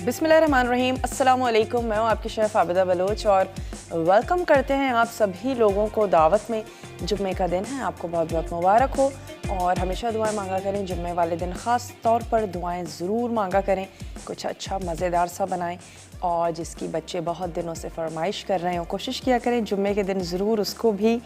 बिस्मिल्लाहिर्रहमानिर्रहीम, अस्सलामुअलैकुम। मैं हूँ आपकी शेफ़ आबिदा बलोच और वेलकम करते हैं आप सभी लोगों को दावत में। जुम्मे का दिन है, आपको बहुत बहुत मुबारक हो और हमेशा दुआएं मांगा करें। जुम्मे वाले दिन ख़ास तौर पर दुआएं ज़रूर मांगा करें। कुछ अच्छा मज़ेदार सा बनाएं और जिसकी बच्चे बहुत दिनों से फरमाइश कर रहे हो, कोशिश किया करें जुम्मे के दिन ज़रूर उसको भी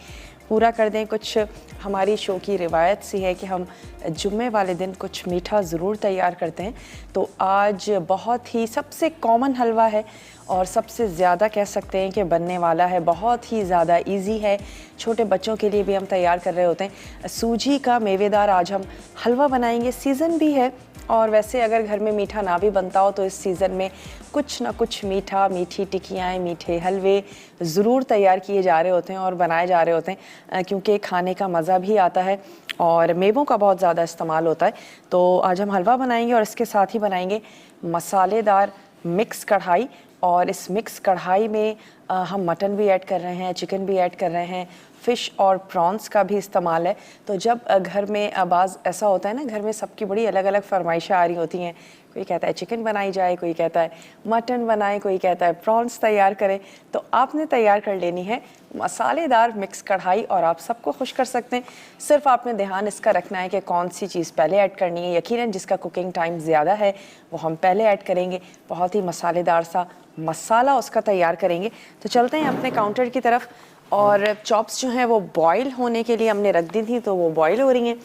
पूरा कर दें। कुछ हमारी शो की रिवायत सी है कि हम जुम्मे वाले दिन कुछ मीठा ज़रूर तैयार करते हैं। तो आज बहुत ही सबसे कॉमन हलवा है और सबसे ज़्यादा कह सकते हैं कि बनने वाला है, बहुत ही ज़्यादा इजी है। छोटे बच्चों के लिए भी हम तैयार कर रहे होते हैं। सूजी का मेवेदार आज हम हलवा बनाएंगे। सीज़न भी है और वैसे अगर घर में मीठा ना भी बनता हो तो इस सीज़न में कुछ ना कुछ मीठा, मीठी टिकियाँ, मीठे हलवे ज़रूर तैयार किए जा रहे होते हैं और बनाए जा रहे होते हैं, क्योंकि खाने का मज़ा भी आता है और मेवों का बहुत ज़्यादा इस्तेमाल होता है। तो आज हम हलवा बनाएंगे और इसके साथ ही बनाएंगे मसालेदार मिक्स कढ़ाई। और इस मिक्स कढ़ाई में हम मटन भी ऐड कर रहे हैं, चिकन भी ऐड कर रहे हैं, फ़िश और प्रॉन्स का भी इस्तेमाल है। तो जब घर में बाज़ ऐसा होता है ना, घर में सबकी बड़ी अलग अलग फरमाइशें आ रही होती हैं। कोई कहता है चिकन बनाई जाए, कोई कहता है मटन बनाए, कोई कहता है प्रॉन्स तैयार करें। तो आपने तैयार कर लेनी है मसालेदार मिक्स कढ़ाई और आप सबको खुश कर सकते हैं। सिर्फ आपने ध्यान इसका रखना है कि कौन सी चीज़ पहले ऐड करनी है। यकीनन जिसका कुकिंग टाइम ज़्यादा है वो हम पहले ऐड करेंगे। बहुत ही मसालेदार सा मसाला उसका तैयार करेंगे। तो चलते हैं अपने काउंटर की तरफ। और चॉप्स जो हैं वो बॉईल होने के लिए हमने रख दी थी, तो वो बॉईल हो रही हैं।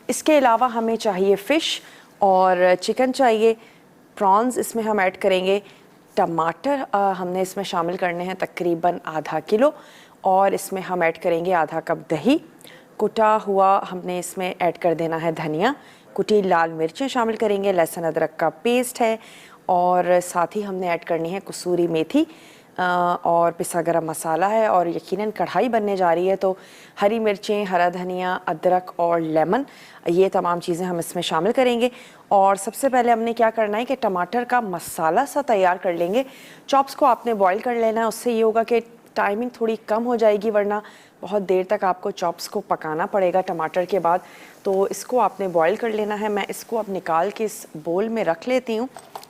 इसके अलावा हमें चाहिए फ़िश और चिकन चाहिए, प्रॉन्स इसमें हम ऐड करेंगे, टमाटर हमने इसमें शामिल करने हैं तकरीबन आधा किलो, और इसमें हम ऐड करेंगे आधा कप दही, कुटा हुआ हमने इसमें ऐड कर देना है धनिया, कुटी लाल मिर्चें शामिल करेंगे, लहसुन अदरक का पेस्ट है और साथ ही हमने ऐड करनी है कसूरी मेथी और पिसा गरम मसाला है। और यकीनन कढ़ाई बनने जा रही है तो हरी मिर्चें, हरा धनिया, अदरक और लेमन, ये तमाम चीज़ें हम इसमें शामिल करेंगे। और सबसे पहले हमने क्या करना है कि टमाटर का मसाला सा तैयार कर लेंगे। चॉप्स को आपने बॉईल कर लेना है, उससे ये होगा कि टाइमिंग थोड़ी कम हो जाएगी, वरना बहुत देर तक आपको चॉप्स को पकाना पड़ेगा टमाटर के बाद। तो इसको आपने बॉईल कर लेना है। मैं इसको अब निकाल के इस बोल में रख लेती हूँ।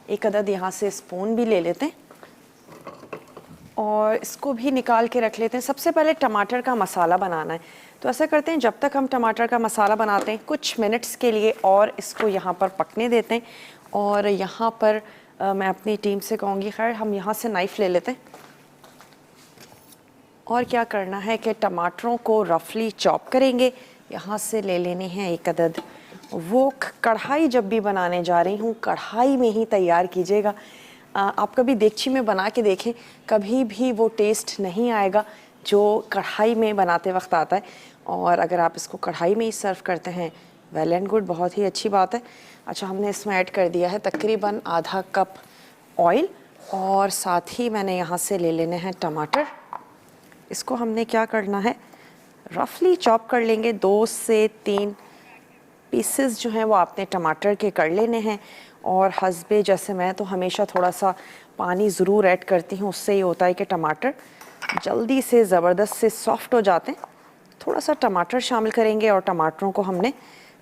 एक अदद यहाँ से स्पून भी ले लेते हैं और इसको भी निकाल के रख लेते हैं। सबसे पहले टमाटर का मसाला बनाना है, तो ऐसा करते हैं जब तक हम टमाटर का मसाला बनाते हैं कुछ मिनट्स के लिए और इसको यहाँ पर पकने देते हैं। और यहाँ पर मैं अपनी टीम से कहूँगी, खैर हम यहाँ से नाइफ़ ले लेते हैं और क्या करना है कि टमाटरों को रफली चॉप करेंगे। यहाँ से ले लेने हैं एक अदद वोक। कढ़ाई जब भी बनाने जा रही हूँ कढ़ाई में ही तैयार कीजिएगा। आप कभी देगची में बना के देखें, कभी भी वो टेस्ट नहीं आएगा जो कढ़ाई में बनाते वक्त आता है। और अगर आप इसको कढ़ाई में ही सर्व करते हैं, वेल एंड गुड, बहुत ही अच्छी बात है। अच्छा, हमने इसमें ऐड कर दिया है तकरीबन आधा कप ऑयल और साथ ही मैंने यहाँ से ले लेने हैं टमाटर। इसको हमने क्या करना है, रफली चॉप कर लेंगे। 2 से 3 पीसेस जो हैं वो आपने टमाटर के कर लेने हैं। और हस्बे, जैसे मैं तो हमेशा थोड़ा सा पानी ज़रूर ऐड करती हूँ, उससे ये होता है कि टमाटर जल्दी से ज़बरदस्त से सॉफ्ट हो जाते हैं। थोड़ा सा टमाटर शामिल करेंगे और टमाटरों को हमने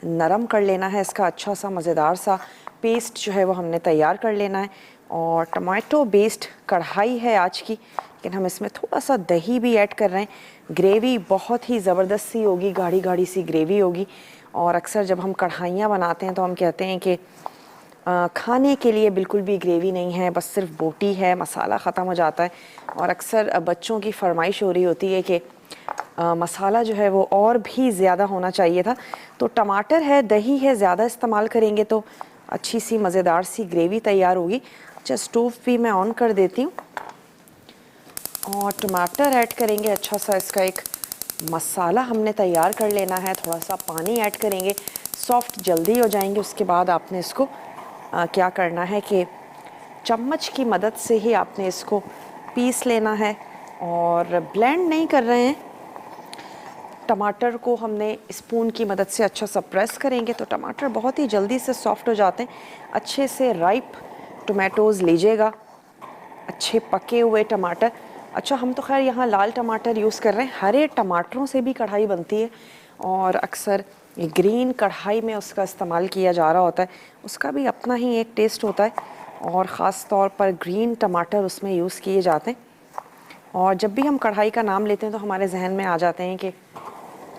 नरम कर लेना है। इसका अच्छा सा मज़ेदार सा पेस्ट जो है वो हमने तैयार कर लेना है। और टमाटो बेस्ड कढ़ाई है आज की, लेकिन हम इसमें थोड़ा सा दही भी ऐड कर रहे हैं। ग्रेवी बहुत ही ज़बरदस्त सी होगी, गाढ़ी गाढ़ी सी ग्रेवी होगी। और अक्सर जब हम कढ़ाइयाँ बनाते हैं तो हम कहते हैं कि खाने के लिए बिल्कुल भी ग्रेवी नहीं है, बस सिर्फ बोटी है, मसाला ख़त्म हो जाता है। और अक्सर बच्चों की फरमाइश हो रही होती है कि मसाला जो है वो और भी ज़्यादा होना चाहिए था। तो टमाटर है, दही है, ज़्यादा इस्तेमाल करेंगे तो अच्छी सी मज़ेदार सी ग्रेवी तैयार होगी। अच्छा, स्टोव भी मैं ऑन कर देती हूँ और टमाटर ऐड करेंगे। अच्छा सा इसका एक मसाला हमने तैयार कर लेना है। थोड़ा सा पानी ऐड करेंगे, सॉफ्ट जल्दी हो जाएंगे। उसके बाद आपने इसको क्या करना है कि चम्मच की मदद से ही आपने इसको पीस लेना है और ब्लेंड नहीं कर रहे हैं। टमाटर को हमने स्पून की मदद से अच्छा सा प्रेस करेंगे तो टमाटर बहुत ही जल्दी से सॉफ्ट हो जाते हैं। अच्छे से राइप टोमेटोज़ लीजिएगा, अच्छे पके हुए टमाटर। अच्छा, हम तो खैर यहाँ लाल टमाटर यूज़ कर रहे हैं, हरे टमाटरों से भी कढ़ाई बनती है और अक्सर ग्रीन कढ़ाई में उसका इस्तेमाल किया जा रहा होता है, उसका भी अपना ही एक टेस्ट होता है। और ख़ास तौर पर ग्रीन टमाटर उसमें यूज़ किए जाते हैं। और जब भी हम कढ़ाई का नाम लेते हैं तो हमारे जहन में आ जाते हैं कि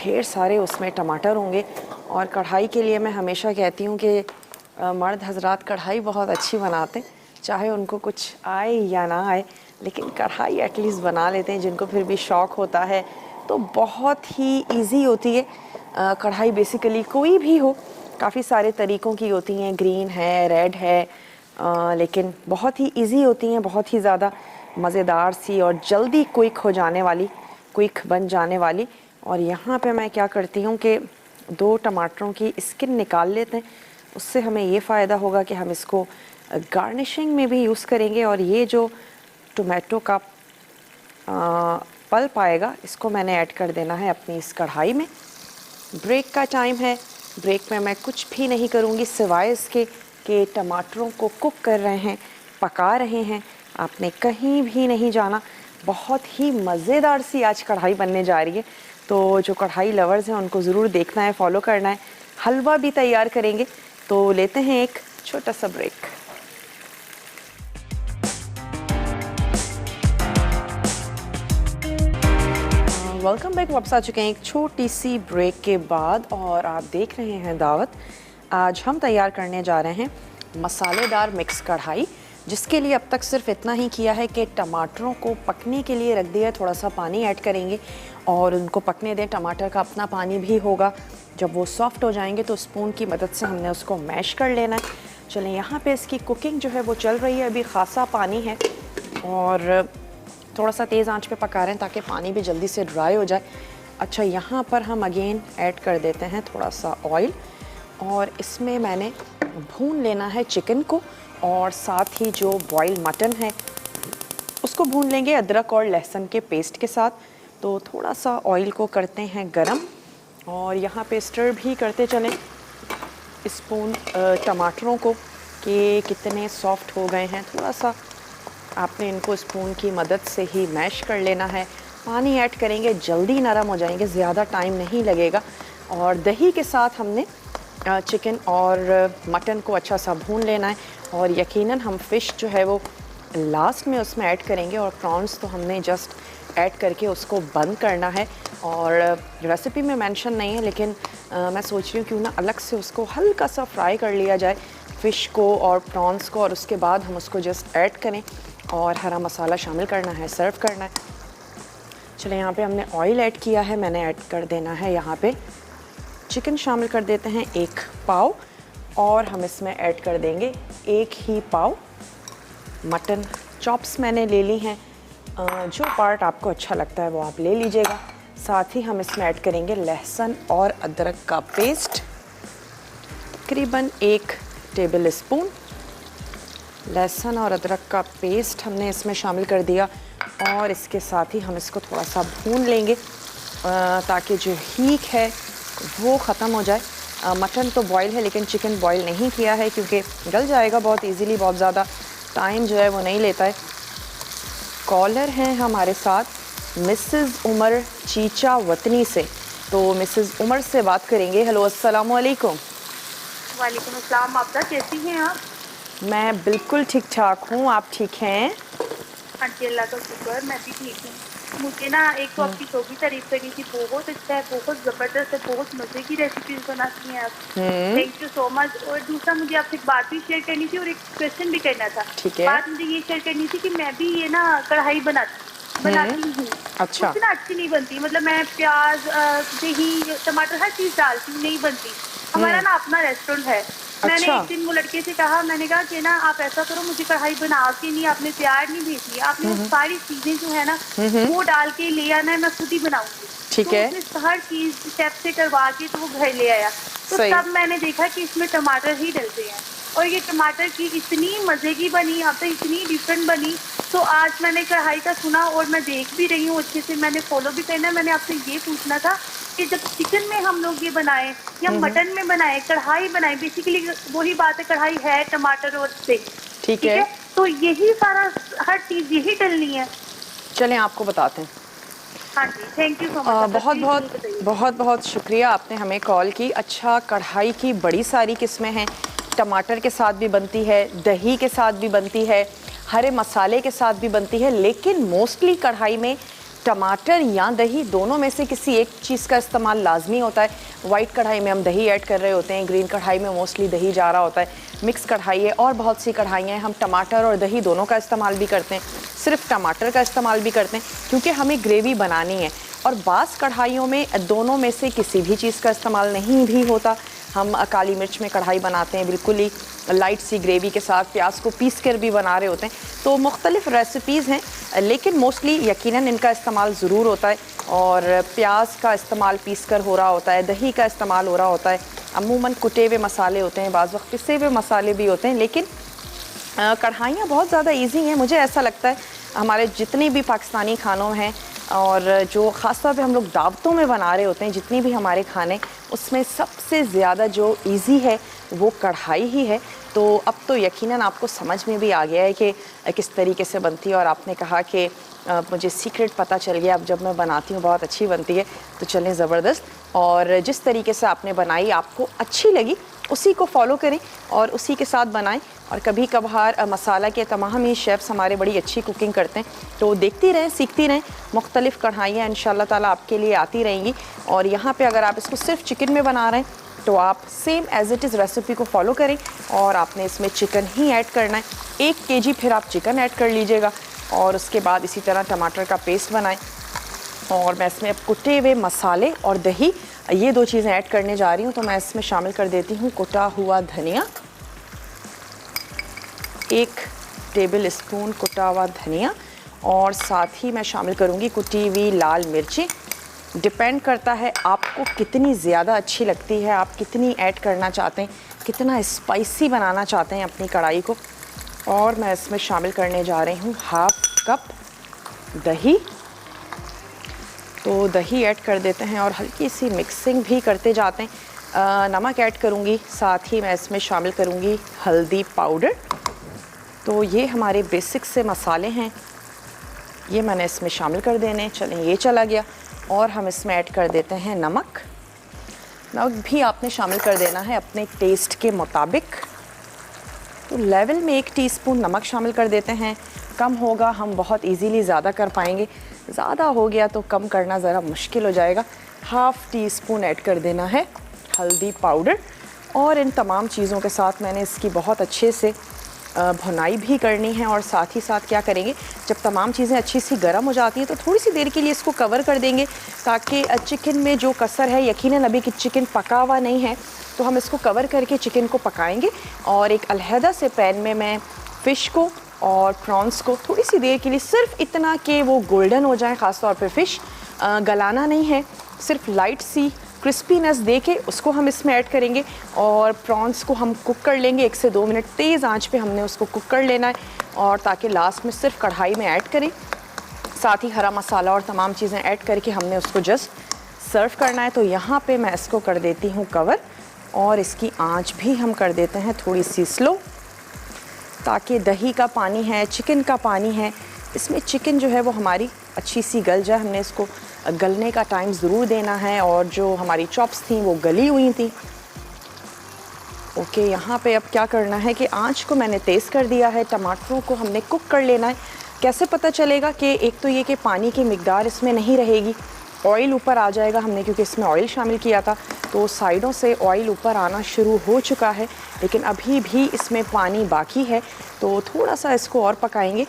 ढेर सारे उसमें टमाटर होंगे। और कढ़ाई के लिए मैं हमेशा कहती हूँ कि मर्द हजरात कढ़ाई बहुत अच्छी बनाते हैं, चाहे उनको कुछ आए या ना आए, लेकिन कढ़ाई एटलीस्ट बना लेते हैं। जिनको फिर भी शौक़ होता है तो बहुत ही इजी होती है कढ़ाई। बेसिकली कोई भी हो, काफ़ी सारे तरीक़ों की होती हैं, ग्रीन है, रेड है, लेकिन बहुत ही इजी होती हैं, बहुत ही ज़्यादा मज़ेदार सी और जल्दी क्विक हो जाने वाली, क्विक बन जाने वाली। और यहाँ पे मैं क्या करती हूँ कि 2 टमाटरों की स्किन निकाल लेते हैं। उससे हमें ये फ़ायदा होगा कि हम इसको गार्निशिंग में भी यूज़ करेंगे। और ये जो टोमेटो का पल्प आएगा, इसको मैंने ऐड कर देना है अपनी इस कढ़ाई में। ब्रेक का टाइम है, ब्रेक में मैं कुछ भी नहीं करूँगी सिवाय इसके कि टमाटरों को कुक कर रहे हैं, पका रहे हैं। आपने कहीं भी नहीं जाना। बहुत ही मज़ेदार सी आज कढ़ाई बनने जा रही है, तो जो कढ़ाई लवर्स हैं उनको ज़रूर देखना है, फॉलो करना है। हलवा भी तैयार करेंगे, तो लेते हैं एक छोटा सा ब्रेक। Welcome back. वापस आ चुके हैं एक छोटी सी ब्रेक के बाद और आप देख रहे हैं दावत। आज हम तैयार करने जा रहे हैं मसालेदार मिक्स कढ़ाई, जिसके लिए अब तक सिर्फ इतना ही किया है कि टमाटरों को पकने के लिए रख दिया। थोड़ा सा पानी ऐड करेंगे और उनको पकने दें। टमाटर का अपना पानी भी होगा। जब वो सॉफ्ट हो जाएंगे तो स्पून की मदद से हमने उसको मैश कर लेना है। चलें, यहाँ पे इसकी कुकिंग जो है वो चल रही है। अभी खासा पानी है और थोड़ा सा तेज़ आंच पे पका रहे हैं ताकि पानी भी जल्दी से ड्राई हो जाए। अच्छा, यहाँ पर हम अगेन ऐड कर देते हैं थोड़ा सा ऑयल और इसमें मैंने भून लेना है चिकन को और साथ ही जो बॉइल्ड मटन है उसको भून लेंगे अदरक और लहसुन के पेस्ट के साथ। तो थोड़ा सा ऑयल को करते हैं गरम और यहाँ पे स्टर भी करते चलें स्पून टमाटरों को कि कितने सॉफ्ट हो गए हैं। थोड़ा सा आपने इनको स्पून की मदद से ही मैश कर लेना है। पानी ऐड करेंगे, जल्दी नरम हो जाएंगे, ज़्यादा टाइम नहीं लगेगा। और दही के साथ हमने चिकन और मटन को अच्छा सा भून लेना है और यकीनन हम फ़िश जो है वो लास्ट में उसमें ऐड करेंगे और प्रॉन्स तो हमने जस्ट ऐड करके उसको बंद करना है। और रेसिपी में मेंशन नहीं है, लेकिन मैं सोच रही हूँ क्यों ना अलग से उसको हल्का सा फ्राई कर लिया जाए, फ़िश को और प्रॉन्स को, और उसके बाद हम उसको जस्ट ऐड करें और हरा मसाला शामिल करना है, सर्व करना है। चलिए, यहाँ पे हमने ऑयल ऐड किया है, मैंने ऐड कर देना है यहाँ पे चिकन शामिल कर देते हैं 1 पाव और हम इसमें ऐड कर देंगे 1 ही पाव मटन चॉप्स मैंने ले ली हैं। जो पार्ट आपको अच्छा लगता है वो आप ले लीजिएगा। साथ ही हम इसमें ऐड करेंगे लहसुन और अदरक का पेस्ट, तकरीबन 1 टेबल स्पून लहसुन और अदरक का पेस्ट हमने इसमें शामिल कर दिया। और इसके साथ ही हम इसको थोड़ा सा भून लेंगे ताकि जो हीट है वो ख़त्म हो जाए। मटन तो बॉयल है लेकिन चिकन बॉयल नहीं किया है क्योंकि गल जाएगा बहुत इजीली, बहुत ज़्यादा टाइम जो है वो नहीं लेता है। कॉलर हैं हमारे साथ मिसेस उमर चीचा वतनी से, तो मिसेस उमर से बात करेंगे। हेलो, अस्सलाम वालेकुम। वालेकुम अस्सलाम। आप कैसी हैं आप? मैं बिल्कुल ठीक ठाक हूँ, आप ठीक हैं? हाँ जी, अल्लाह का शुक्र, मैं भी ठीक हूँ। मुझे ना एक तो आपकी शोभी तारीफ करनी थी, बहुत अच्छा है, बहुत ज़बरदस्त है, बहुत मज़े की रेसिपीज बनाती हैं आप। Thank you so much. और दूसरा मुझे आपसे एक बात भी शेयर करनी थी और एक क्वेश्चन भी करना था। ठीक है। बात मुझे ये शेयर करनी थी कि मैं भी ये ना कढ़ाई बनाती हूँ। अच्छा। मुझसे ना अच्छी नहीं बनती, मतलब मैं प्याज, दही, टमाटर हर चीज़ डालती हूँ, नहीं बनती। हमारा ना अपना रेस्टोरेंट है। मैंने एक दिन वो लड़के से कहा, मैंने कहा कि ना आप ऐसा करो, मुझे कढ़ाई बना के नहीं, आपने तैयार नहीं भेजी, आपने वो सारी चीजें जो है ना वो डाल के ले आना है, मैं खुद ही बनाऊंगी। ठीक है। तो हर चीज शेफ से करवा के तो वो घर ले आया। तो तब मैंने देखा कि इसमें टमाटर ही डलते हैं और ये टमाटर की इतनी मजे की बनी, अब तो इतनी डिफरेंट बनी। तो आज मैंने कढ़ाई का सुना और मैं देख भी रही हूँ अच्छे से, मैंने फॉलो भी करना है। मैंने आपसे ये पूछना था कि जब चिकन में हम लोग ये बनाए या मटन में बनाए, कढ़ाई बनाए, बेसिकली वही बात है, कढ़ाई है टमाटर और से। ठीक है। तो यही सारा हर चीज यही डलनी है। चलें आपको बताते हैं। हाँ जी, थैंक यू सो मच। बहुत बहुत शुक्रिया, आपने हमें कॉल की। अच्छा, कढ़ाई की बड़ी सारी किस्में हैं, टमाटर के साथ भी बनती है, दही के साथ भी बनती है, हरे मसाले के साथ भी बनती है, लेकिन मोस्टली कढ़ाई में टमाटर या दही दोनों में से किसी एक चीज़ का इस्तेमाल लाजमी होता है। वाइट कढ़ाई में हम दही ऐड कर रहे होते हैं, ग्रीन कढ़ाई में मोस्टली दही जा रहा होता है, मिक्स कढ़ाई है और बहुत सी कढ़ाइयाँ हैं हम टमाटर और दही दोनों का इस्तेमाल भी करते हैं, सिर्फ टमाटर का इस्तेमाल भी करते हैं क्योंकि हमें ग्रेवी बनानी है। और बास कढ़ाइयों में दोनों में से किसी भी चीज़ का इस्तेमाल नहीं भी होता। हम काली मिर्च में कढ़ाई बनाते हैं बिल्कुल ही लाइट सी ग्रेवी के साथ, प्याज को पीस कर भी बना रहे होते हैं। तो मुख्तलिफ रेसिपीज़ हैं, लेकिन मोस्टली यकीनन इनका इस्तेमाल ज़रूर होता है। और प्याज का इस्तेमाल पीस कर हो रहा होता है, दही का इस्तेमाल हो रहा होता है, अमूमन कुटे हुए मसाले होते हैं, बाज़ वक्त पिसे हुए मसाले भी होते हैं। लेकिन कढ़ाइयाँ बहुत ज़्यादा ईजी हैं। मुझे ऐसा लगता है हमारे जितने भी पाकिस्तानी खानों हैं और जो ख़ास तौर पे हम लोग दावतों में बना रहे होते हैं, जितनी भी हमारे खाने, उसमें सबसे ज़्यादा जो इजी है वो कढ़ाई ही है। तो अब तो यकीनन आपको समझ में भी आ गया है कि किस तरीके से बनती है। और आपने कहा कि मुझे सीक्रेट पता चल गया, अब जब मैं बनाती हूँ बहुत अच्छी बनती है। तो चलें, ज़बरदस्त। और जिस तरीके से आपने बनाई आपको अच्छी लगी, उसी को फॉलो करें और उसी के साथ बनाएं। और कभी कभार मसाला के तमाम ही शेफ़्स हमारे बड़ी अच्छी कुकिंग करते हैं, तो देखती रहें, सीखती रहें। मुख्तलिफ़ कढ़ाइयाँ इंशाल्लाह ताला आपके लिए आती रहेंगी। और यहाँ पे अगर आप इसको सिर्फ चिकन में बना रहे हैं तो आप same as it is recipe को फॉलो करें और आपने इसमें चिकन ही ऐड करना है। 1 kg फिर आप चिकन ऐड कर लीजिएगा और उसके बाद इसी तरह टमाटर का पेस्ट बनाएं। और मैं इसमें कुटे हुए मसाले और दही, ये 2 चीज़ें ऐड करने जा रही हूँ। तो मैं इसमें शामिल कर देती हूँ कुटा हुआ धनिया, 1 टेबल स्पून कुटा हुआ धनिया, और साथ ही मैं शामिल करूँगी कुटी हुई लाल मिर्ची। डिपेंड करता है आपको कितनी ज़्यादा अच्छी लगती है, आप कितनी ऐड करना चाहते हैं, कितना स्पाइसी बनाना चाहते हैं अपनी कढ़ाई को। और मैं इसमें शामिल करने जा रही हूँ 1/2 कप दही। तो दही ऐड कर देते हैं और हल्की सी मिक्सिंग भी करते जाते हैं। नमक ऐड करूँगी, साथ ही मैं इसमें शामिल करूँगी हल्दी पाउडर। तो ये हमारे बेसिक से मसाले हैं, ये मैंने इसमें शामिल कर देने। चलें, ये चला गया। और हम इसमें ऐड कर देते हैं नमक। नमक भी आपने शामिल कर देना है अपने टेस्ट के मुताबिक। तो लेवल में 1 टीस्पून नमक शामिल कर देते हैं। कम होगा हम बहुत इजीली ज़्यादा कर पाएंगे, ज़्यादा हो गया तो कम करना ज़रा मुश्किल हो जाएगा। 1/2 टीस्पून ऐड कर देना है हल्दी पाउडर। और इन तमाम चीज़ों के साथ मैंने इसकी बहुत अच्छे से भुनाई भी करनी है। और साथ ही साथ क्या करेंगे, जब तमाम चीज़ें अच्छी सी गर्म हो जाती हैं तो थोड़ी सी देर के लिए इसको कवर कर देंगे, ताकि चिकन में जो कसर है, यकीनन अभी कि चिकन पका हुआ नहीं है, तो हम इसको कवर करके चिकन को पकाएंगे। और एक अलहदा से पैन में मैं फ़िश को और प्रॉन्स को थोड़ी सी देर के लिए, सिर्फ इतना कि वो गोल्डन हो जाए, ख़ास तौर पे फ़िश गलाना नहीं है, सिर्फ लाइट सी क्रिस्पीनेस दे के उसको हम इसमें ऐड करेंगे। और प्रॉन्स को हम कुक कर लेंगे 1 से 2 मिनट, तेज़ आंच पे हमने उसको कुक कर लेना है। और ताकि लास्ट में सिर्फ कढ़ाई में ऐड करें, साथ ही हरा मसाला और तमाम चीज़ें ऐड करके हमने उसको जस्ट सर्व करना है। तो यहाँ पे मैं इसको कर देती हूँ कवर, और इसकी आंच भी हम कर देते हैं थोड़ी सी स्लो, ताकि दही का पानी है, चिकन का पानी है, इसमें चिकन जो है वो हमारी अच्छी सी गल जाए। हमने इसको गलने का टाइम ज़रूर देना है। और जो हमारी चॉप्स थी वो गली हुई थी। ओके, यहाँ पे अब क्या करना है कि आंच को मैंने तेज़ कर दिया है, टमाटरों को हमने कुक कर लेना है। कैसे पता चलेगा कि एक तो ये कि पानी की मिकदार इसमें नहीं रहेगी, ऑयल ऊपर आ जाएगा, हमने क्योंकि इसमें ऑयल शामिल किया था, तो साइडों से ऑयल ऊपर आना शुरू हो चुका है, लेकिन अभी भी इसमें पानी बाकी है। तो थोड़ा सा इसको और पकाएंगे,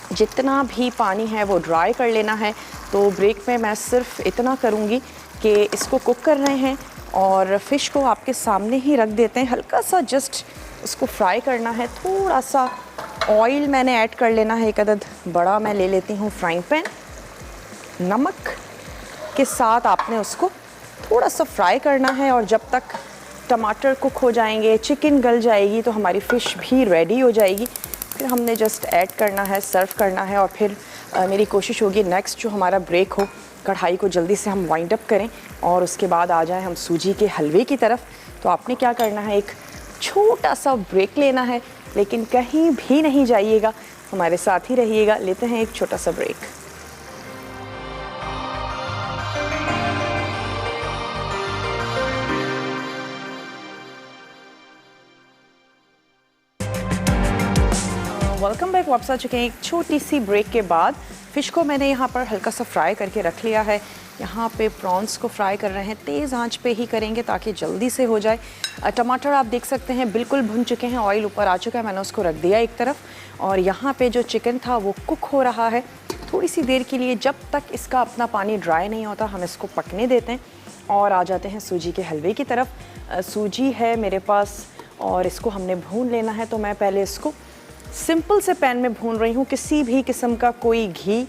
जितना भी पानी है वो ड्राई कर लेना है। तो ब्रेक में मैं सिर्फ इतना करूँगी कि इसको कुक कर रहे हैं और फ़िश को आपके सामने ही रख देते हैं, हल्का सा जस्ट उसको फ्राई करना है। थोड़ा सा ऑयल मैंने ऐड कर लेना है, 1 अदद बड़ा मैं ले लेती हूँ फ्राइंग पैन। नमक के साथ आपने उसको थोड़ा सा फ्राई करना है, और जब तक टमाटर कुक हो जाएंगे, चिकन गल जाएगी, तो हमारी फ़िश भी रेडी हो जाएगी। फिर हमने जस्ट ऐड करना है, सर्व करना है। और फिर मेरी कोशिश होगी नेक्स्ट जो हमारा ब्रेक हो, कढ़ाई को जल्दी से हम वाइंड अप करें और उसके बाद आ जाएं हम सूजी के हलवे की तरफ। तो आपने क्या करना है, एक छोटा सा ब्रेक लेना है, लेकिन कहीं भी नहीं जाइएगा, हमारे साथ ही रहिएगा। लेते हैं एक छोटा सा ब्रेक। Welcome back. वापस आ चुके हैं एक छोटी सी ब्रेक के बाद। फ़िश को मैंने यहाँ पर हल्का सा फ्राई करके रख लिया है। यहाँ पे प्रॉन्स को फ्राई कर रहे हैं, तेज़ आंच पे ही करेंगे ताकि जल्दी से हो जाए। टमाटर आप देख सकते हैं बिल्कुल भुन चुके हैं, ऑयल ऊपर आ चुका है, मैंने उसको रख दिया एक तरफ। और यहाँ पे जो चिकन था वो कुक हो रहा है थोड़ी सी देर के लिए। जब तक इसका अपना पानी ड्राई नहीं होता हम इसको पकने देते हैं। और आ जाते हैं सूजी के हलवे की तरफ। सूजी है मेरे पास और इसको हमने भून लेना है। तो मैं पहले इसको सिंपल से पैन में भून रही हूँ, किसी भी किस्म का कोई घी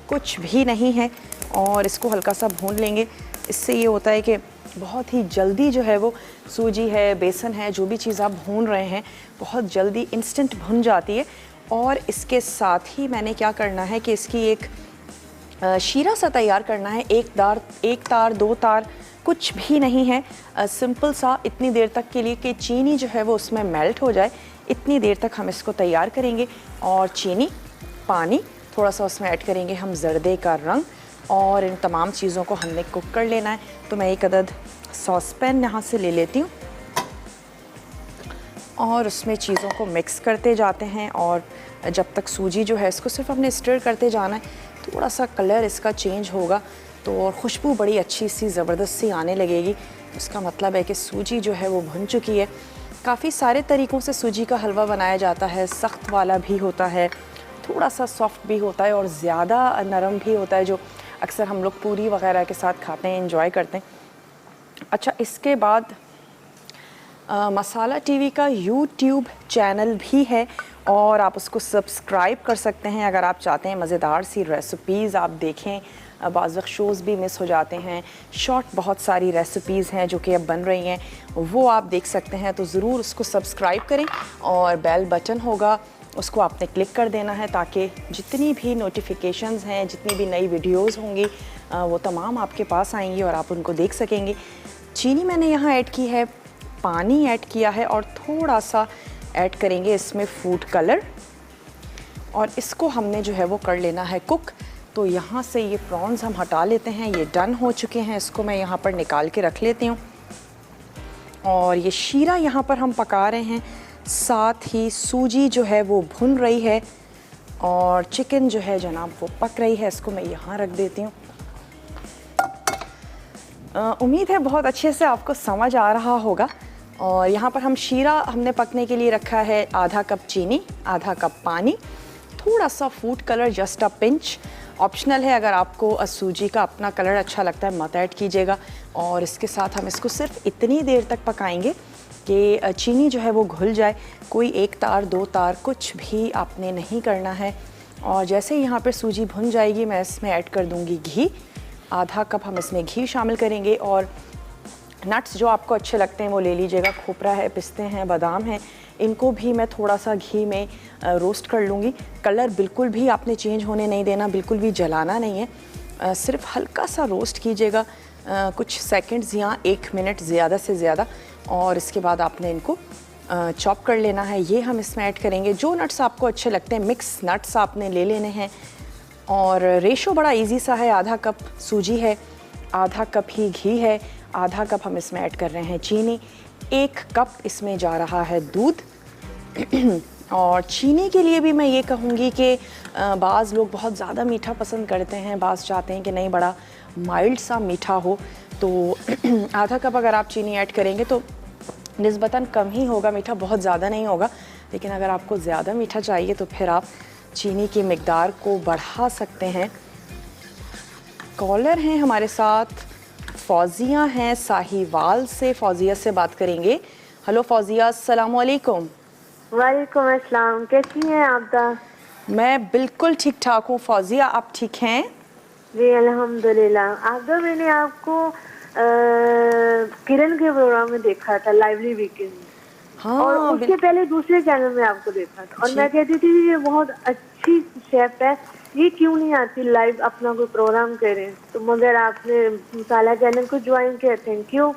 कुछ भी नहीं है। और इसको हल्का सा भून लेंगे। इससे ये होता है कि बहुत ही जल्दी जो है वो सूजी है, बेसन है, जो भी चीज़ आप भून रहे हैं बहुत जल्दी इंस्टेंट भुन जाती है। और इसके साथ ही मैंने क्या करना है कि इसकी एक शीरा सा तैयार करना है। एक तार दो तार कुछ भी नहीं है, सिंपल सा इतनी देर तक के लिए कि चीनी जो है वो उसमें मेल्ट हो जाए, इतनी देर तक हम इसको तैयार करेंगे। और चीनी, पानी थोड़ा सा उसमें ऐड करेंगे हम, जर्दे का रंग, और इन तमाम चीज़ों को हमने कुक कर लेना है। तो मैं एक अदद सॉस पैन यहाँ से ले लेती हूँ और उसमें चीज़ों को मिक्स करते जाते हैं। और जब तक सूजी जो है इसको सिर्फ हमने स्टर करते जाना है, थोड़ा सा कलर इसका चेंज होगा तो खुशबू बड़ी अच्छी सी ज़बरदस्त सी आने लगेगी। उसका मतलब है कि सूजी जो है वो भुन चुकी है। काफ़ी सारे तरीक़ों से सूजी का हलवा बनाया जाता है, सख्त वाला भी होता है, थोड़ा सा सॉफ्ट भी होता है और ज़्यादा नरम भी होता है, जो अक्सर हम लोग पूरी वग़ैरह के साथ खाते हैं, एंजॉय करते हैं। अच्छा, इसके बाद मसाला टीवी का यूट्यूब चैनल भी है और आप उसको सब्सक्राइब कर सकते हैं अगर आप चाहते हैं मज़ेदार सी रेसिपीज़ आप देखें। बाज़ वक्त शोज़ भी मिस हो जाते हैं, शॉर्ट बहुत सारी रेसिपीज़ हैं जो कि अब बन रही हैं, वो आप देख सकते हैं। तो ज़रूर उसको सब्सक्राइब करें और बेल बटन होगा उसको आपने क्लिक कर देना है ताकि जितनी भी नोटिफिकेशंस हैं, जितनी भी नई वीडियोस होंगी वो तमाम आपके पास आएंगी और आप उनको देख सकेंगे। चीनी मैंने यहाँ ऐड की है, पानी ऐड किया है और थोड़ा सा ऐड करेंगे इसमें फूड कलर और इसको हमने जो है वो कर लेना है कुक। तो यहाँ से ये प्रॉन्स हम हटा लेते हैं, ये डन हो चुके हैं, इसको मैं यहाँ पर निकाल के रख लेती हूँ। और ये शीरा यहाँ पर हम पका रहे हैं, साथ ही सूजी जो है वो भुन रही है और चिकन जो है जनाब वो पक रही है। इसको मैं यहाँ रख देती हूँ। उम्मीद है बहुत अच्छे से आपको समझ आ रहा होगा। और यहाँ पर हम शीरा हमने पकने के लिए रखा है आधा कप चीनी, आधा कप पानी, थोड़ा सा food colour, just a pinch, optional है। अगर आपको सूजी का अपना कलर अच्छा लगता है मत ऐड कीजिएगा। और इसके साथ हम इसको सिर्फ इतनी देर तक पकाएंगे कि चीनी जो है वो घुल जाए। कोई एक तार दो तार कुछ भी आपने नहीं करना है। और जैसे ही यहाँ पर सूजी भुन जाएगी मैं इसमें ऐड कर दूँगी घी, आधा कप हम इसमें घी शामिल करेंगे। और नट्स जो आपको अच्छे लगते हैं वो ले लीजिएगा, खोपरा है, पिस्ते हैं, बादाम हैं, इनको भी मैं थोड़ा सा घी में रोस्ट कर लूँगी। कलर बिल्कुल भी आपने चेंज होने नहीं देना, बिल्कुल भी जलाना नहीं है, सिर्फ हल्का सा रोस्ट कीजिएगा कुछ सेकंड्स या 1 मिनट ज़्यादा से ज़्यादा। और इसके बाद आपने इनको चॉप कर लेना है। ये हम इसमें ऐड करेंगे जो नट्स आपको अच्छे लगते हैं, मिक्स नट्स आपने ले लेने हैं। और रेशो बड़ा इजी सा है, आधा कप सूजी है, आधा कप ही घी है, आधा कप हम इसमें ऐड कर रहे हैं चीनी, 1 कप इसमें जा रहा है दूध। और चीनी के लिए भी मैं ये कहूँगी कि बाज़ लोग बहुत ज़्यादा मीठा पसंद करते हैं, बाज़ चाहते हैं कि नहीं बड़ा माइल्ड सा मीठा हो। तो आधा कप अगर आप चीनी ऐड करेंगे तो निस्बतन कम ही होगा, मीठा बहुत ज़्यादा नहीं होगा। लेकिन अगर आपको ज़्यादा मीठा चाहिए तो फिर आप चीनी की मिकदार को बढ़ा सकते हैं। कॉलर हैं हमारे साथ, फौजिया हैं साहिवाल से, फौजिया से बात करेंगे। हेलो फौजिया, अस्सलाम वालेकुम। वालेकुम अस्सलाम, कैसी हैं आप? मैं बिल्कुल ठीक ठाक हूँ फौजिया, आप ठीक हैं? जी अल्हम्दुलिल्लाह। आप मैंने आपको किरण के प्रोग्राम में देखा था, लाइवली वीकेंड। हाँ, और उसके पहले दूसरे चैनल में आपको देखा था और मैं कहती थी ये बहुत अच्छी शेफ है, ये क्यों नहीं आती लाइव अपना कोई प्रोग्राम करें। तो मगर आपने मसाला चैनल को ज्वाइन किया, थैंक यू।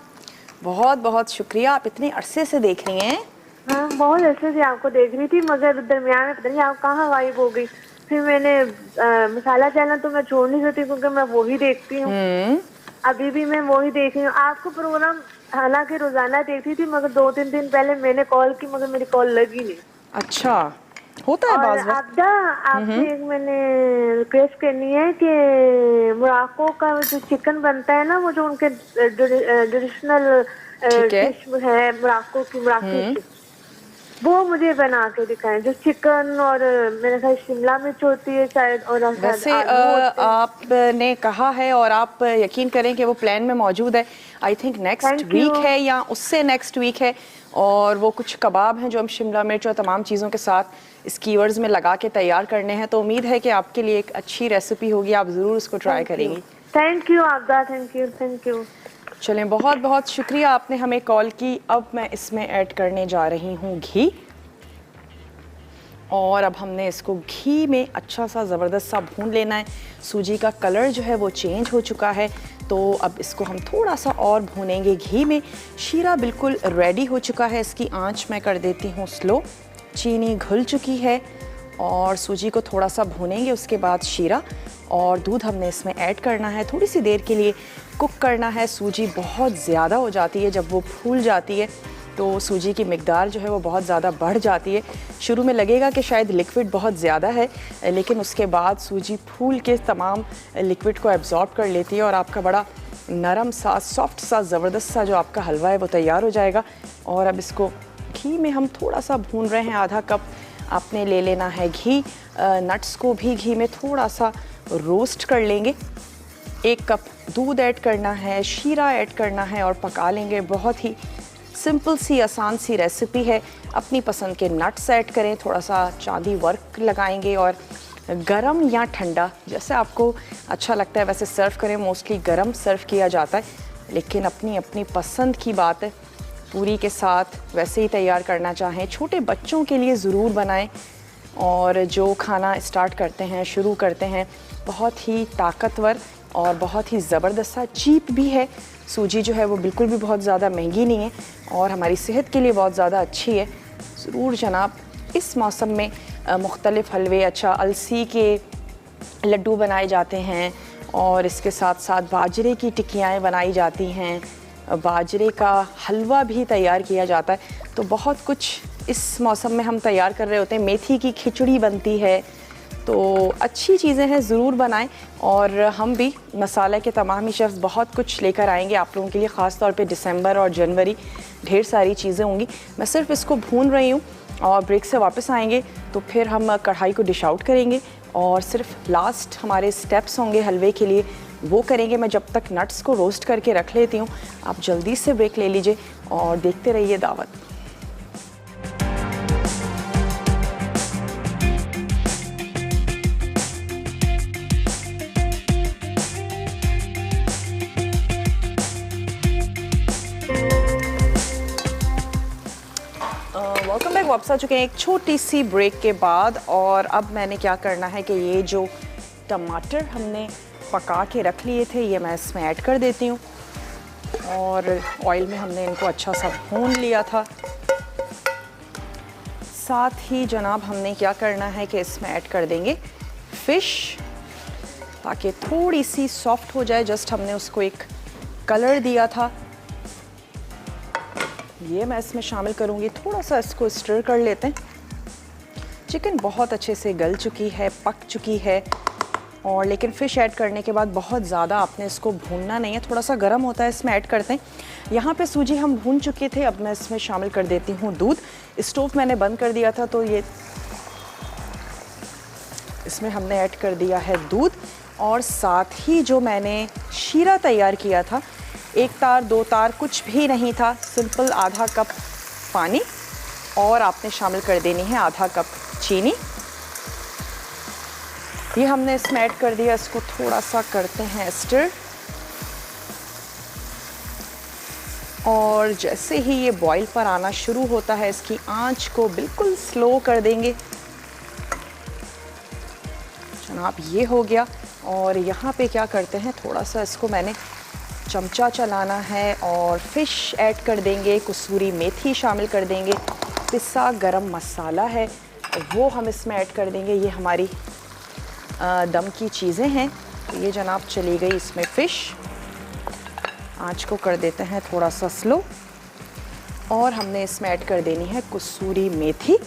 बहुत बहुत शुक्रिया, आप इतने अरसे से देख रही हैं। हाँ, बहुत अरसे से आपको देख रही थी, मगर दरमियान में पता नहीं आप कहाँ गायब हो गई। फिर मैंने मसाला चैनल तो मैं छोड़ नहीं सकती क्योंकि मैं वो ही देखती हूँ, अभी भी मैं वही देख रही हूँ। आपको प्रोग्राम हालांकि रोजाना देखती थी, मगर 2-3 दिन पहले मैंने कॉल की मगर मेरी कॉल लगी नहीं। अच्छा, होता है और बाज़ वक्त। आपदा आपसे एक मैंने रिक्वेस्ट करनी है कि मोरक्को का जो चिकन बनता है ना, वो जो उनके ट्रेडिशनल ठीक है। डिश है मोरक्को की, मोराक्की की, वो मुझे बना के दिखाएं। जो चिकन और मेरे ख्याल शिमला मिर्च होती है शायद, और शायद वैसे आलू होते हैं। आपने कहा है और आप यकीन करें कि वो प्लान में मौजूद है। I think next thank week you. है या उससे नेक्स्ट वीक है। और वो कुछ कबाब हैं जो हम शिमला मिर्च और तमाम चीज़ों के साथ इस कीवर्ड्स में लगा के तैयार करने हैं। तो उम्मीद है कि आपके लिए एक अच्छी रेसिपी होगी, आप ज़रूर उसको ट्राई करेंगी। थैंक यू आपदा, थैंक यू, थैंक यू। चलें, बहुत बहुत शुक्रिया आपने हमें कॉल की। अब मैं इसमें ऐड करने जा रही हूँ घी। और अब हमने इसको घी में अच्छा सा ज़बरदस्त सा भून लेना है। सूजी का कलर जो है वो चेंज हो चुका है, तो अब इसको हम थोड़ा सा और भूनेंगे घी में। शीरा बिल्कुल रेडी हो चुका है, इसकी आंच मैं कर देती हूँ स्लो। चीनी घुल चुकी है और सूजी को थोड़ा सा भूनेंगे, उसके बाद शीरा और दूध हमने इसमें ऐड करना है। थोड़ी सी देर के लिए कुक करना है। सूजी बहुत ज़्यादा हो जाती है जब वो फूल जाती है, तो सूजी की मिकदार जो है वो बहुत ज़्यादा बढ़ जाती है। शुरू में लगेगा कि शायद लिक्विड बहुत ज़्यादा है, लेकिन उसके बाद सूजी फूल के तमाम लिक्विड को एब्जॉर्ब कर लेती है और आपका बड़ा नरम सा, सॉफ्ट सा, ज़बरदस्त सा जो आपका हलवा है वो तैयार हो जाएगा। और अब इसको घी में हम थोड़ा सा भून रहे हैं। आधा कप आपने ले लेना है घी। नट्स को भी घी में थोड़ा सा रोस्ट कर लेंगे। 1 कप दूध ऐड करना है, शीरा ऐड करना है और पका लेंगे। बहुत ही सिंपल सी, आसान सी रेसिपी है। अपनी पसंद के नट्स ऐड करें, थोड़ा सा चांदी वर्क लगाएंगे और गरम या ठंडा जैसे आपको अच्छा लगता है वैसे सर्व करें। मोस्टली गरम सर्व किया जाता है, लेकिन अपनी अपनी पसंद की बात है। पूरी के साथ वैसे ही तैयार करना चाहें, छोटे बच्चों के लिए ज़रूर बनाएं। और जो खाना स्टार्ट करते हैं, शुरू करते हैं, बहुत ही ताकतवर और बहुत ही ज़बरदस्त सा, चीप भी है। सूजी जो है वो बिल्कुल भी बहुत ज़्यादा महंगी नहीं है और हमारी सेहत के लिए बहुत ज़्यादा अच्छी है। ज़रूर जनाब, इस मौसम में मुख्तलिफ़ हलवे, अच्छा अलसी के लड्डू बनाए जाते हैं और इसके साथ साथ बाजरे की टिक्कियाँ बनाई जाती हैं, बाजरे का हलवा भी तैयार किया जाता है। तो बहुत कुछ इस मौसम में हम तैयार कर रहे होते हैं। मेथी की खिचड़ी बनती है, तो अच्छी चीज़ें हैं, ज़रूर बनाएं। और हम भी मसाले के तमाम ही शेफ़्स बहुत कुछ लेकर आएंगे आप लोगों के लिए, ख़ास तौर पे दिसंबर और जनवरी ढेर सारी चीज़ें होंगी। मैं सिर्फ इसको भून रही हूँ और ब्रेक से वापस आएंगे तो फिर हम कढ़ाई को डिश आउट करेंगे और सिर्फ लास्ट हमारे स्टेप्स होंगे हलवे के लिए, वो करेंगे। मैं जब तक नट्स को रोस्ट करके रख लेती हूँ, आप जल्दी से ब्रेक ले लीजिए और देखते रहिए दावत। वेलकम बैक, वापस आ चुके हैं एक छोटी सी ब्रेक के बाद। और अब मैंने क्या करना है कि ये जो टमाटर हमने पका के रख लिए थे, ये मैं इसमें ऐड कर देती हूँ। और ऑयल में हमने इनको अच्छा सा भून लिया था। साथ ही जनाब हमने क्या करना है कि इसमें ऐड कर देंगे फ़िश, ताकि थोड़ी सी सॉफ्ट हो जाए। जस्ट हमने उसको एक कलर दिया था, ये मैं इसमें शामिल करूँगी। थोड़ा सा इसको स्टर कर लेते हैं। चिकन बहुत अच्छे से गल चुकी है, पक चुकी है। और लेकिन फ़िश ऐड करने के बाद बहुत ज़्यादा आपने इसको भूनना नहीं है, थोड़ा सा गर्म होता है, इसमें ऐड करते हैं। यहाँ पे सूजी हम भून चुके थे, अब मैं इसमें शामिल कर देती हूँ दूध। स्टोव मैंने बंद कर दिया था, तो ये इसमें हमने ऐड कर दिया है दूध। और साथ ही जो मैंने शीरा तैयार किया था, 1 तार 2 तार कुछ भी नहीं था, सिंपल आधा कप पानी और आपने शामिल कर देनी है आधा कप चीनी। ये हमने इसमें ऐड कर दिया। इसको थोड़ा सा करते हैं स्टर और जैसे ही ये बॉईल पर आना शुरू होता है, इसकी आंच को बिल्कुल स्लो कर देंगे। जनाब ये हो गया। और यहाँ पे क्या करते हैं, थोड़ा सा इसको मैंने चमचा चलाना है और फ़िश ऐड कर देंगे, कसूरी मेथी शामिल कर देंगे, पिसा गरम मसाला है वो हम इसमें ऐड कर देंगे। ये हमारी दम की चीज़ें हैं। तो ये जनाब चली गई इसमें फ़िश। आंच को कर देते हैं थोड़ा सा स्लो और हमने इसमें ऐड कर देनी है कसूरी मेथी।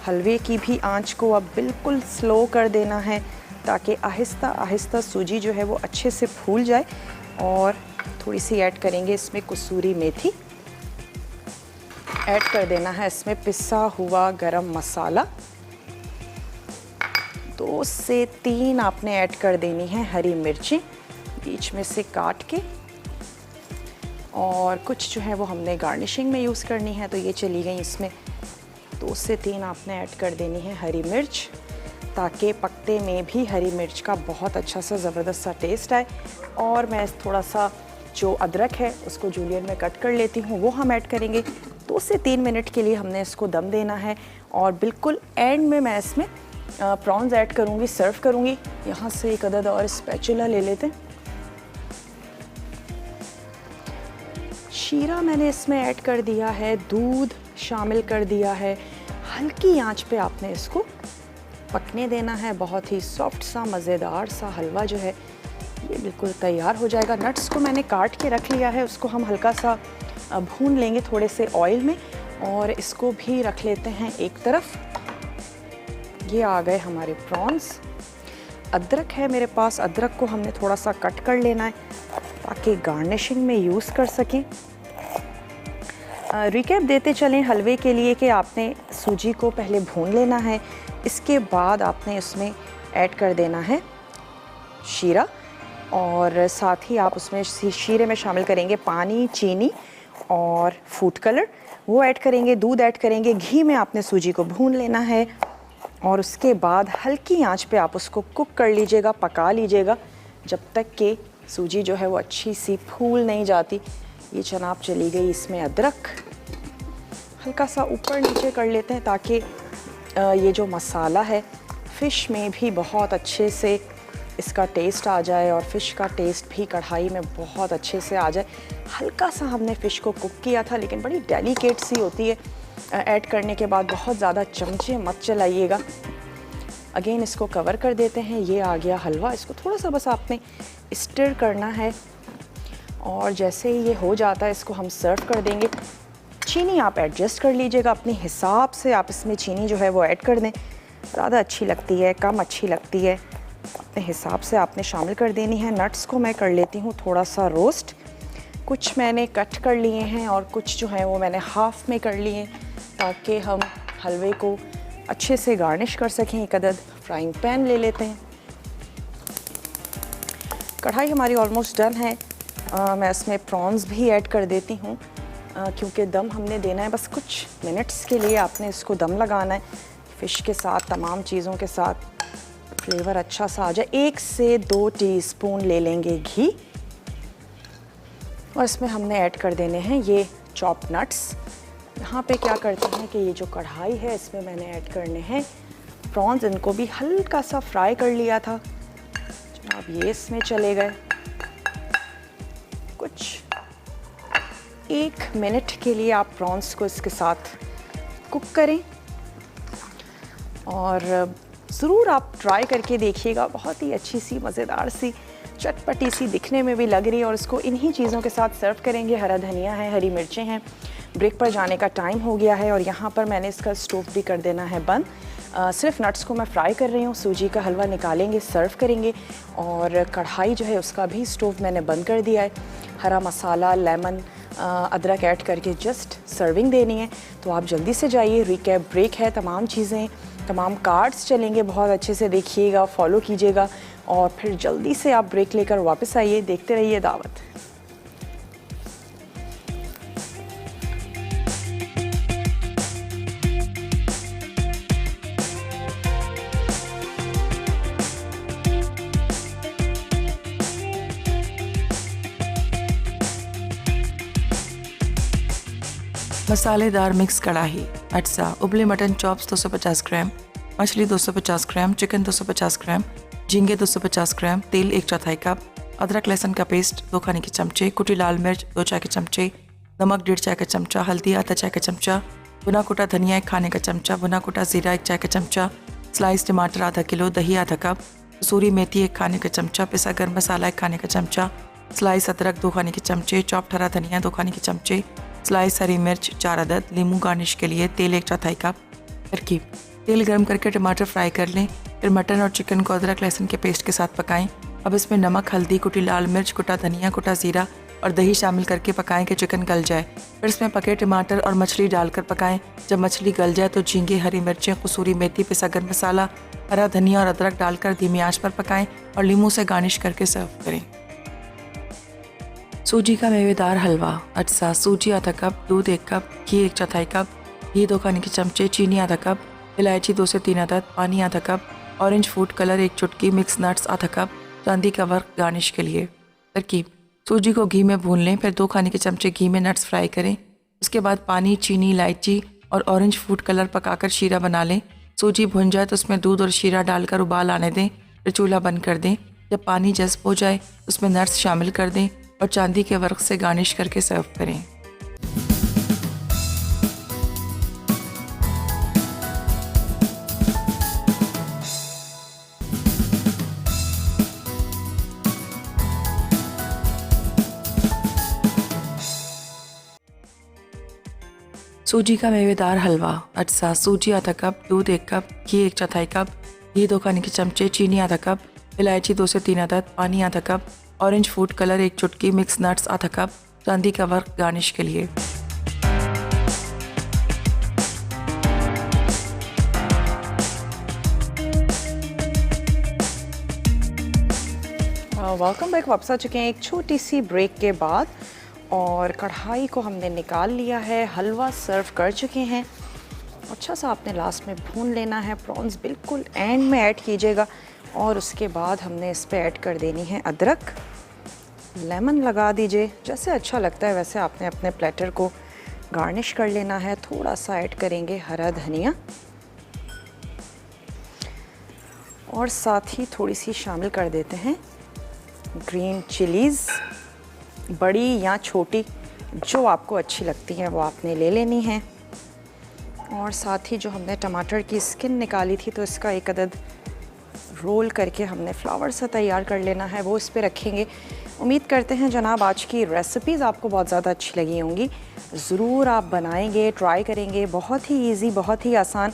हलवे की भी आंच को अब बिल्कुल स्लो कर देना है ताकि आहिस्ता आहिस्ता सूजी जो है वो अच्छे से फूल जाए। और थोड़ी सी ऐड करेंगे इसमें कसूरी मेथी, ऐड कर देना है इसमें पिसा हुआ गरम मसाला, 2 से 3 आपने ऐड कर देनी है हरी मिर्ची बीच में से काट के, और कुछ जो है वो हमने गार्निशिंग में यूज़ करनी है तो ये चली गई इसमें 2 से 3 आपने ऐड कर देनी है हरी मिर्च ताकि पकते में भी हरी मिर्च का बहुत अच्छा सा ज़बरदस्त सा टेस्ट आए। और मैं थोड़ा सा जो अदरक है उसको जूलियन में कट कर लेती हूँ, वो हम ऐड करेंगे। 2 से 3 मिनट के लिए हमने इसको दम देना है और बिल्कुल एंड में मैं इसमें प्रॉन्स ऐड करूँगी, सर्व करूँगी। यहाँ से एक अदद और स्पैचुला ले लेते हैं। शीरा मैंने इसमें ऐड कर दिया है, दूध शामिल कर दिया है, हल्की आंच पे आपने इसको पकने देना है। बहुत ही सॉफ्ट सा मज़ेदार सा हलवा जो है ये बिल्कुल तैयार हो जाएगा। नट्स को मैंने काट के रख लिया है, उसको हम हल्का सा भून लेंगे थोड़े से ऑयल में, और इसको भी रख लेते हैं एक तरफ। ये आ गए हमारे प्रॉन्स। अदरक है मेरे पास, अदरक को हमने थोड़ा सा कट कर लेना है ताकि गार्निशिंग में यूज़ कर सकें। रिकैप देते चलें हलवे के लिए कि आपने सूजी को पहले भून लेना है, इसके बाद आपने उसमें ऐड कर देना है शीरा, और साथ ही आप उसमें शीरे में शामिल करेंगे पानी, चीनी और फूड कलर, वो ऐड करेंगे, दूध ऐड करेंगे, घी में आपने सूजी को भून लेना है और उसके बाद हल्की आंच पे आप उसको कुक कर लीजिएगा, पका लीजिएगा जब तक कि सूजी जो है वो अच्छी सी फूल नहीं जाती। ये जनाब चली गई इसमें अदरक, हल्का सा ऊपर नीचे कर लेते हैं ताकि ये जो मसाला है फ़िश में भी बहुत अच्छे से इसका टेस्ट आ जाए और फ़िश का टेस्ट भी कढ़ाई में बहुत अच्छे से आ जाए। हल्का सा हमने फ़िश को कुक किया था लेकिन बड़ी डेलिकेट सी होती है, ऐड करने के बाद बहुत ज़्यादा चमचे मत चलाइएगा। अगेन इसको कवर कर देते हैं। ये आ गया हलवा, इसको थोड़ा सा बस आपने स्टिर करना है और जैसे ही ये हो जाता है इसको हम सर्व कर देंगे। चीनी आप एडजस्ट कर लीजिएगा अपने हिसाब से, आप इसमें चीनी जो है वो ऐड कर दें, ज़्यादा अच्छी लगती है, कम अच्छी लगती है, अपने हिसाब से आपने शामिल कर देनी है। नट्स को मैं कर लेती हूँ थोड़ा सा रोस्ट, कुछ मैंने कट कर लिए हैं और कुछ जो है वो मैंने हाफ़ में कर लिए ताकि हम हलवे को अच्छे से गार्निश कर सकें। एक अदद फ्राइंग पैन ले लेते हैं। कढ़ाई हमारी ऑलमोस्ट डन है। मैं इसमें प्रॉन्स भी ऐड कर देती हूँ क्योंकि दम हमने देना है बस कुछ मिनट्स के लिए, आपने इसको दम लगाना है फ़िश के साथ, तमाम चीज़ों के साथ, फ्लेवर अच्छा सा आ जाए। 1 से 2 टीस्पून ले लेंगे घी और इसमें हमने ऐड कर देने हैं ये चॉप नट्स। यहाँ पे क्या करते हैं कि ये जो कढ़ाई है इसमें मैंने ऐड करने हैं प्रॉन्स, इनको भी हल्का सा फ्राई कर लिया था जनाब, ये इसमें चले गए। कुछ 1 मिनट के लिए आप प्रॉन्स को इसके साथ कुक करें और ज़रूर आप ट्राई करके देखिएगा। बहुत ही अच्छी सी मज़ेदार सी चटपटी सी दिखने में भी लग रही है और इसको इन्हीं चीज़ों के साथ सर्व करेंगे। हरा धनिया है, हरी मिर्चें हैं। ब्रेक पर जाने का टाइम हो गया है और यहाँ पर मैंने इसका स्टोव भी कर देना है बंद। सिर्फ नट्स को मैं फ्राई कर रही हूँ, सूजी का हलवा निकालेंगे, सर्व करेंगे और कढ़ाई जो है उसका भी स्टोव मैंने बंद कर दिया है। हरा मसाला, लेमन, अदरक ऐड करके जस्ट सर्विंग देनी है। तो आप जल्दी से जाइए, रिकैप ब्रेक है, तमाम चीज़ें, तमाम कार्ड्स चलेंगे, बहुत अच्छे से देखिएगा, फॉलो कीजिएगा और फिर जल्दी से आप ब्रेक लेकर वापस आइए। देखते रहिए दावत। मसालेदार मिक्स कढ़ाई, अटसा, उबले मटन चॉप्स 250 ग्राम, मछली 250 ग्राम, चिकन 250 ग्राम, झींगे 250 ग्राम, तेल 1/4 कप, अदरक लहसुन का पेस्ट 2 खाने के चमचे, कुटी लाल मिर्च 2 चाय के चमचे, नमक 1.5 चाय का चमचा, हल्दी आधा चाय का चमचा, भुना कुटा धनिया 1 खाने का चमचा, भुना कुटा जीरा 1 चाय का चमचा, स्लाइस टमाटर आधा किलो, दही आधा कप, कसूरी मेथी 1 खाने का चमचा, पिसा गर्म मसाला 1 खाने का चमचा, स्लाइस अदरक 2 खाने के चमचे, चॉप्ड हरा धनिया 2 खाने के चमचे, स्लाइस हरी मिर्च 4 अदद, नींबू गार्निश के लिए तेल 1/4 कप। तरकीब: तेल गर्म करके टमाटर फ्राई कर लें। फिर मटन और चिकन को अदरक लहसुन के पेस्ट के साथ पकाएं। अब इसमें नमक, हल्दी, कुटी लाल मिर्च, कुटा धनिया, कुटा ज़ीरा और दही शामिल करके पकाएं कि चिकन गल जाए। फिर इसमें पके टमाटर और मछली डालकर पकाएं। जब मछली गल जाए तो झींगे, हरी मिर्चें, कसूरी मेथी, पिसा गरम मसाला, हरा धनिया और अदरक डालकर धीमी आंच पर पकाएं और नींबू से गार्निश करके सर्व करें। सूजी का मेवेदार हलवा। अज्जा: सूजी आधा कप, दूध 1 कप, घी 1/4 कप, घी 2 खाने के चमचे, चीनी आधा कप, इलायची 2 से 3 अदद, पानी आधा कप, ऑरेंज फूड कलर 1 चुटकी, मिक्स नट्स आधा कप, चांदी का वर्क गार्निश के लिए। तरकीब: सूजी को घी में भून लें। फिर 2 खाने के चमचे घी में नट्स फ्राई करें। उसके बाद पानी, चीनी, इलायची और ऑरेंज फूड कलर पकाकर शीरा बना लें। सूजी भुन जाए तो उसमें दूध और शीरा डालकर उबाल आने दें। फिर चूल्हा बंद कर दें। जब पानी जज्ब हो जाए उसमें नट्स शामिल कर दें और चांदी के वर्क से गार्निश करके सर्व करें। सूजी का मेवेदार हलवा। अज्जा: सूजी आधा कप, दूध 1 कप, घी 1/4 कप, घी 2 खाने के चमचे, चीनी आधा कप, इलायची 2 से 3 अदद, पानी आधा कप, ऑरेंज फूड कलर 1 चुटकी, मिक्स नट्स आधा कप, चांदी का वर्क गार्निश के लिए। Welcome back. वापस आ चुके हैं एक छोटी सी ब्रेक के बाद और कढ़ाई को हमने निकाल लिया है, हलवा सर्व कर चुके हैं। अच्छा सा आपने लास्ट में भून लेना है। प्रॉन्स बिल्कुल एंड में ऐड कीजिएगा और उसके बाद हमने इस पे ऐड कर देनी है अदरक। लेमन लगा दीजिए, जैसे अच्छा लगता है वैसे आपने अपने प्लेटर को गार्निश कर लेना है। थोड़ा सा ऐड करेंगे हरा धनिया और साथ ही थोड़ी सी शामिल कर देते हैं ग्रीन चिलीज़, बड़ी या छोटी जो आपको अच्छी लगती हैं वो आपने ले लेनी है। और साथ ही जो हमने टमाटर की स्किन निकाली थी तो इसका 1 अदद रोल करके हमने फ्लावर सा तैयार कर लेना है, वो इस पे रखेंगे। उम्मीद करते हैं जनाब आज की रेसिपीज़ आपको बहुत ज़्यादा अच्छी लगी होंगी। ज़रूर आप बनाएंगे, ट्राई करेंगे। बहुत ही इजी, बहुत ही आसान।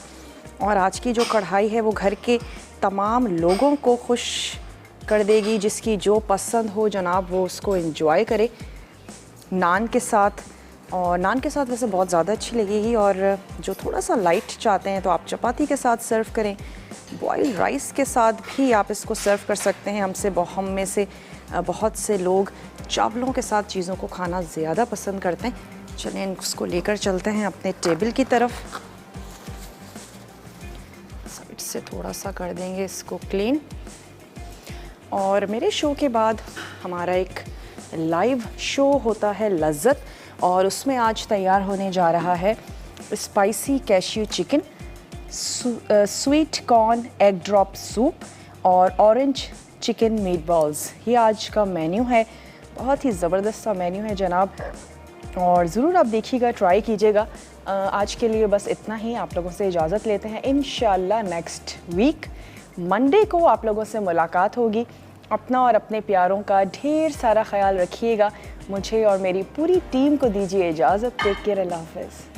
और आज की जो कढ़ाई है वो घर के तमाम लोगों को खुश कर देगी। जिसकी जो पसंद हो जनाब वो उसको एंजॉय करे नान के साथ। और नान के साथ वैसे बहुत ज़्यादा अच्छी लगेगी। और जो थोड़ा सा लाइट चाहते हैं तो आप चपाती के साथ सर्व करें, बॉइल्ड राइस के साथ भी आप इसको सर्व कर सकते हैं। हम में से बहुत से लोग चावलों के साथ चीज़ों को खाना ज़्यादा पसंद करते हैं। चलें उसको लेकर चलते हैं अपने टेबल की तरफ। साइड से थोड़ा सा कर देंगे इसको क्लीन। और मेरे शो के बाद हमारा एक लाइव शो होता है लज्जत, और उसमें आज तैयार होने जा रहा है spicy cashew chicken, sweet corn egg drop soup और ऑरेंज चिकन मीट बॉल्स। ये आज का मेन्यू है। बहुत ही ज़बरदस्त सा मेन्यू है जनाब, और ज़रूर आप देखिएगा, ट्राई कीजिएगा। आज के लिए बस इतना ही। आप लोगों से इजाज़त लेते हैं। इंशाल्लाह नेक्स्ट वीक मंडे को आप लोगों से मुलाकात होगी। अपना और अपने प्यारों का ढेर सारा ख्याल रखिएगा। मुझे और मेरी पूरी टीम को दीजिए इजाज़त। टेक केयर, अल्लाह हाफ़िज़।